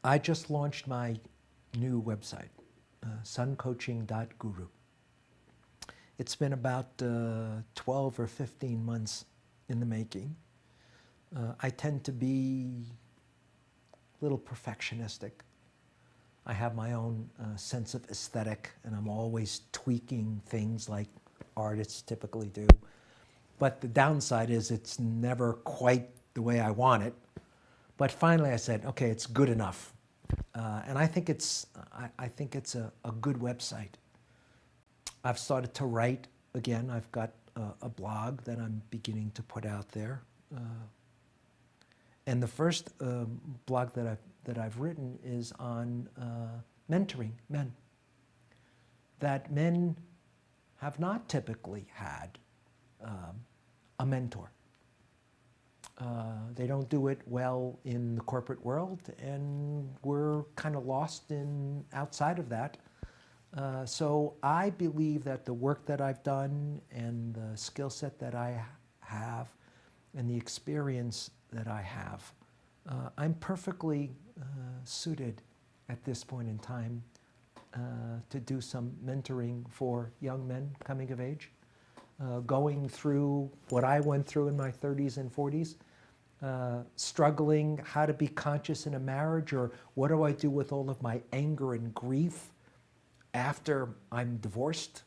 I just launched my new website, suncoaching.guru. It's been about 12 or 15 months in the making. I tend to be a little perfectionistic. I have my own sense of aesthetic, and I'm always tweaking things like artists typically do. But the downside is it's never quite the way I want it. But finally I said, okay, it's good enough. And I think it's a good website. I've started to write again. I've got a blog that I'm beginning to put out there. And the first blog that I've written is on mentoring men. That men have not typically had a mentor. They don't do it well in the corporate world, and we're kind of lost in outside of that. So I believe that the work that I've done and the skill set that I have and the experience that I have, I'm perfectly suited at this point in time to do some mentoring for young men coming of age, going through what I went through in my 30s and 40s, struggling how to be conscious in a marriage, or what do I do with all of my anger and grief after I'm divorced?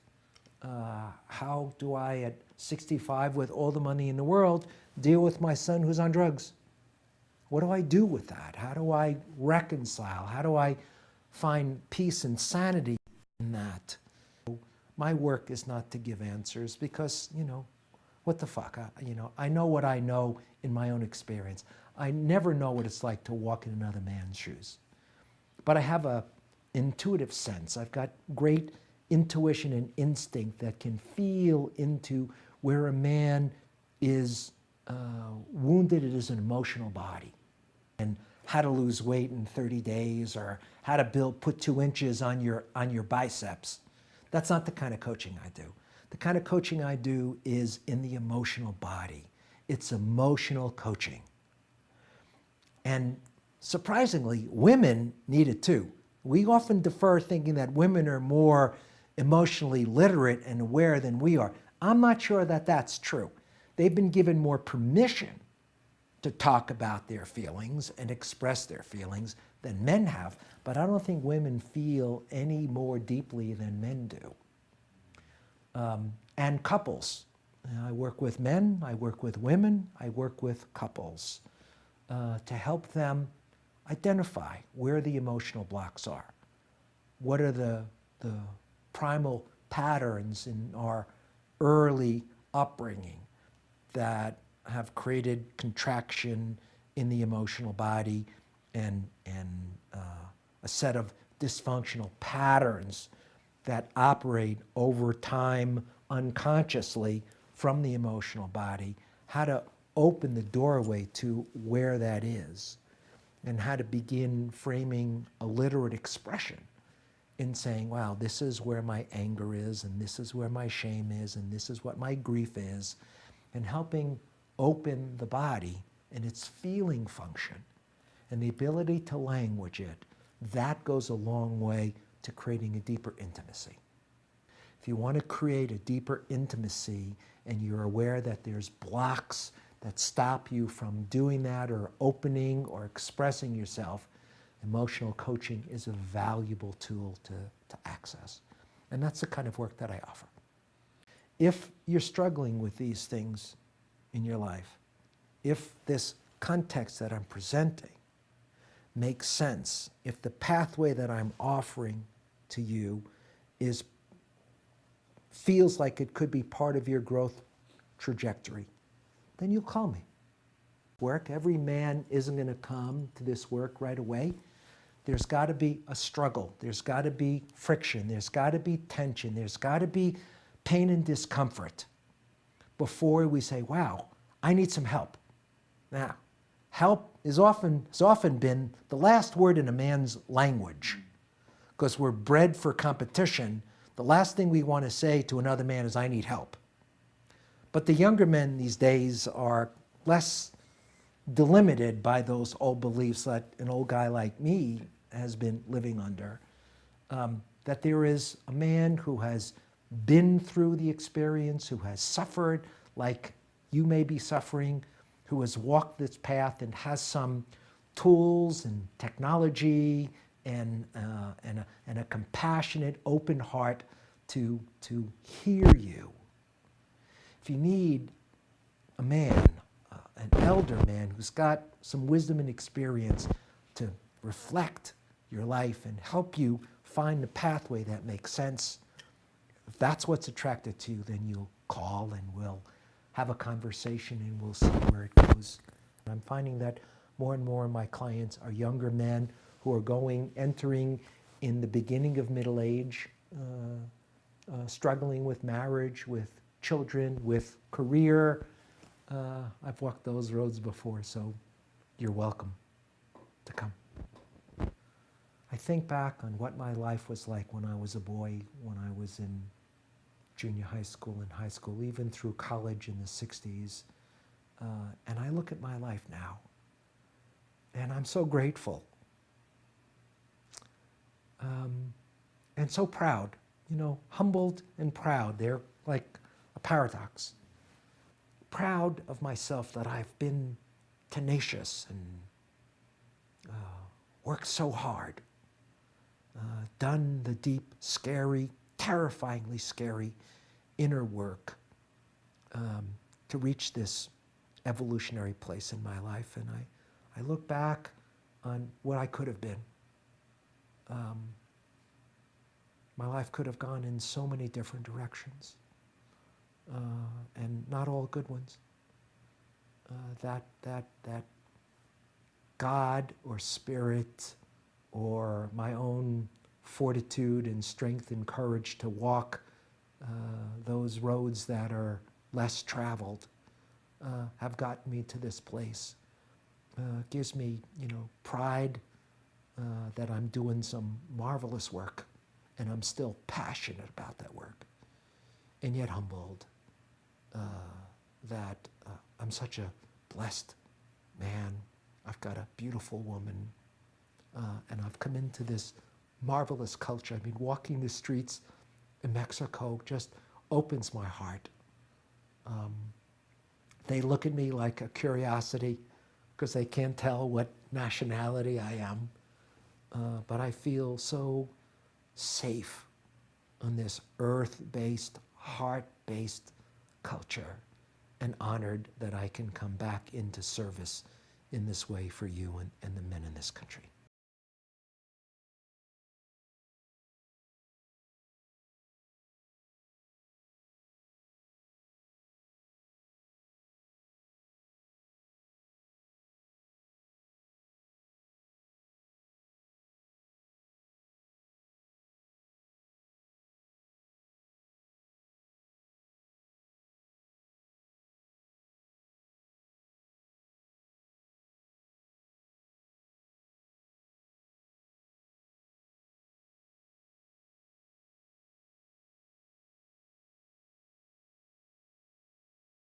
How do I, at 65, with all the money in the world, deal with my son who's on drugs? What do I do with that? How do I reconcile? How do I find peace and sanity in that? My work is not to give answers because, what the fuck? I know what I know in my own experience. I never know what it's like to walk in another man's shoes. But I have a intuitive sense. I've got great intuition and instinct that can feel into where a man is wounded in his emotional body, and how to lose weight in 30 days, or how to put 2 inches on your biceps. That's not the kind of coaching I do. The kind of coaching I do is in the emotional body. It's emotional coaching. And surprisingly, women need it too. We often defer thinking that women are more emotionally literate and aware than we are. I'm not sure that that's true. They've been given more permission to talk about their feelings and express their feelings than men have, but I don't think women feel any more deeply than men do. And couples. I work with men, I work with women, I work with couples to help them identify where the emotional blocks are. What are the primal patterns in our early upbringing that have created contraction in the emotional body and a set of dysfunctional patterns that operate over time unconsciously from the emotional body, how to open the doorway to where that is, and how to begin framing a literate expression in saying, wow, this is where my anger is, and this is where my shame is, and this is what my grief is, and helping open the body and its feeling function and the ability to language it. That goes a long way to creating a deeper intimacy. If you want to create a deeper intimacy and you're aware that there's blocks that stop you from doing that or opening or expressing yourself, emotional coaching is a valuable tool to access. And that's the kind of work that I offer. If you're struggling with these things in your life, if this context that I'm presenting makes sense, if the pathway that I'm offering to you feels like it could be part of your growth trajectory, then you'll call me. Every man isn't going to come to this work right away. There's got to be a struggle. There's got to be friction. There's got to be tension. There's got to be pain and discomfort before we say, wow, I need some help. Now, help has often been the last word in a man's language, because we're bred for competition. The last thing we want to say to another man is, I need help. But the younger men these days are less delimited by those old beliefs that an old guy like me has been living under. That there is a man who has been through the experience, who has suffered like you may be suffering, who has walked this path and has some tools and technology and a compassionate, open heart to hear you. If you need a man, an elder man who's got some wisdom and experience to reflect your life and help you find the pathway that makes sense, if that's what's attracted to you, then you'll call and we'll have a conversation and we'll see where it goes. I'm finding that more and more of my clients are younger men who are entering in the beginning of middle age, struggling with marriage, with children, with career. I've walked those roads before, so you're welcome to come. I think back on what my life was like when I was a boy, when I was in junior high school and high school, even through college in the 60s. And I look at my life now, and I'm so grateful. And so proud, humbled and proud. They're like a paradox. Proud of myself that I've been tenacious and worked so hard, done the deep, scary, terrifyingly scary inner work to reach this evolutionary place in my life. And I look back on what I could have been. My life could have gone in so many different directions, and not all good ones. That God or spirit or my own fortitude and strength and courage to walk those roads that are less traveled have gotten me to this place. Gives me, pride that I'm doing some marvelous work, and I'm still passionate about that work, and yet humbled that I'm such a blessed man. I've got a beautiful woman, and I've come into this marvelous culture. I mean, walking the streets in Mexico just opens my heart. They look at me like a curiosity because they can't tell what nationality I am. But I feel so safe on this earth-based, heart-based culture, and honored that I can come back into service in this way for you and the men in this country.